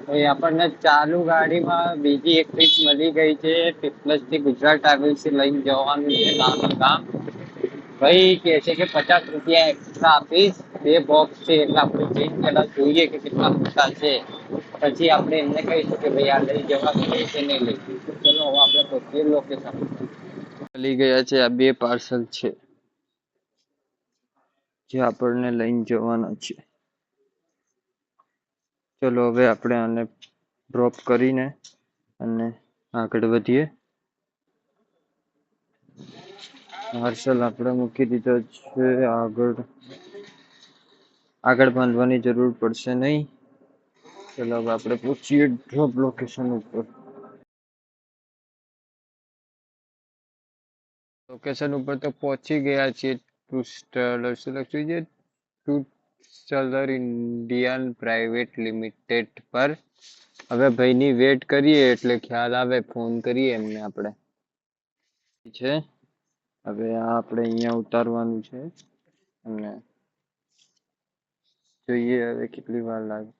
એ આપણને ચાલુ ગાડીમાં બીજી એક સીટ મળી ગઈ છે. પ્લસ થી ગુજરાત ટ્રાવેલ્સ લઈને જવાનું છે નાનું ગામ. ભાઈ કે છે કે 50 રૂપિયા એક્સ્ટ્રા આપીશ. બે બોક્સ છે એટલે આપણે જઈને પેલા જોઈએ કે કેટલા મોટા છે. પછી આપણે એમને કહીશું કે ભાઈ આ લઈ જવા છે કે નહીં લઈ જવું. તો ચલો હવે આપણે પહોંચીએ લોકેશન. મળી ગયા છે. આ બે પાર્સલ છે જે આપણને લઈને જવાના છે. ચલો હવે આપણે આને ડ્રોપ કરીને અને આગળ વધીએ. પાર્સલ આપણે મૂકી દીધો છે આગળ. આગળ બાંધવાની જરૂર પડશે નહીં. ચલો હવે આપણે પહોંચીએ ડ્રોપ લોકેશન ઉપર. લોકેશન ઉપર તો પહોંચી ગયા છીએ. શું લખ્યું છે? ટુ ઇન્ડિયન પ્રાઇવેટ લિમિટેડ પર. હવે ભાઈની વેટ કરીએ એટલે ખ્યાલ આવે. ફોન કરીએ એમને આપણે. છે હવે આ આપણે અહીંયા ઉતારવાનું છે અને જોઈએ હવે કેટલી વાર લાગે.